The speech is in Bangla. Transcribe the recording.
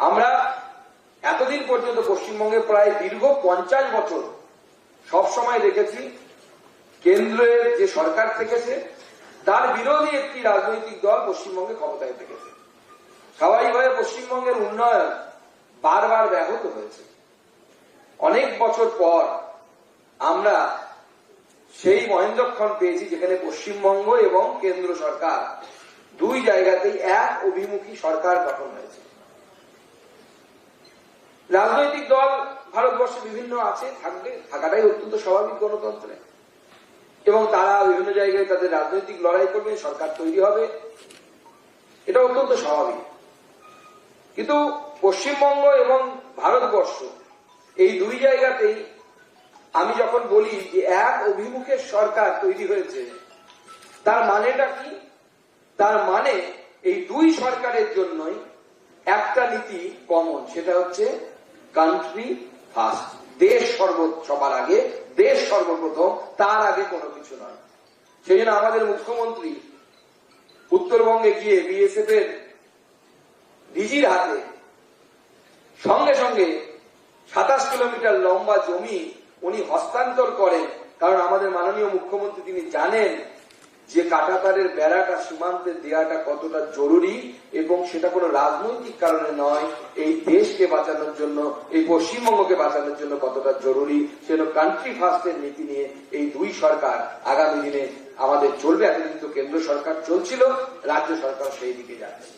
আমরা এতদিন পর্যন্ত পশ্চিমবঙ্গে প্রায় দীর্ঘ 50 বছর সবসময় দেখেছি কেন্দ্রের যে সরকার থেকেছে তার বিরোধী একটি রাজনৈতিক দল পশ্চিমবঙ্গে ক্ষমতায় থেকেছে। স্বাভাবিকভাবে পশ্চিমবঙ্গের উন্নয়ন বারবার ব্যাহত হয়েছে। অনেক বছর পর আমরা সেই মহেন্দ্রক্ষণ পেয়েছি যেখানে পশ্চিমবঙ্গ এবং কেন্দ্র সরকার দুই জায়গাতেই এক অভিমুখী সরকার গঠন হয়েছে। রাজনৈতিক দল ভারতবর্ষে বিভিন্ন আছে, থাকবে, থাকাটাই অত্যন্ত স্বাভাবিক গণতন্ত্রে, এবং তারা বিভিন্ন জায়গায় তাদের রাজনৈতিক লড়াই করবে, সরকার তৈরি হবে, এটা অত্যন্ত স্বাভাবিক। কিন্তু পশ্চিমবঙ্গ এবং ভারতবর্ষ এই দুই জায়গাতেই আমি যখন বলি যে এক অভিমুখের সরকার তৈরি হয়েছে, তার মানেটা কি? তার মানে এই দুই সরকারের জন্যই একটা নীতি কমন, সেটা হচ্ছে কান্ট্রি ফার্স্ট, দেশ সবার আগে, দেশ সর্বপ্রথম, তার আগে কোনো কিছু নয়। সেই জন্য আমাদের মুখ্যমন্ত্রী উত্তরবঙ্গে গিয়ে বিএসএফ এর ডিজির হাতে সঙ্গে সঙ্গে 27 কিলোমিটার লম্বা জমি উনি হস্তান্তর করেন, কারণ আমাদের মাননীয় মুখ্যমন্ত্রী তিনি জানেন যে কাঁটাতারের বেড়াটা সীমান্তে দেওয়াটা কতটা জরুরি, এবং সেটা কোনো রাজনৈতিক কারণে নয়, এই দেশকে বাঁচানোর জন্য, এই পশ্চিমবঙ্গকে বাঁচানোর জন্য কতটা জরুরি। সেজন্য কান্ট্রি ফার্স্টের নীতি নিয়ে এই দুই সরকার আগামী দিনে আমাদের চলবে। এতদিন তো কেন্দ্র সরকার চলছিল, রাজ্য সরকার সেই দিকে যাচ্ছে।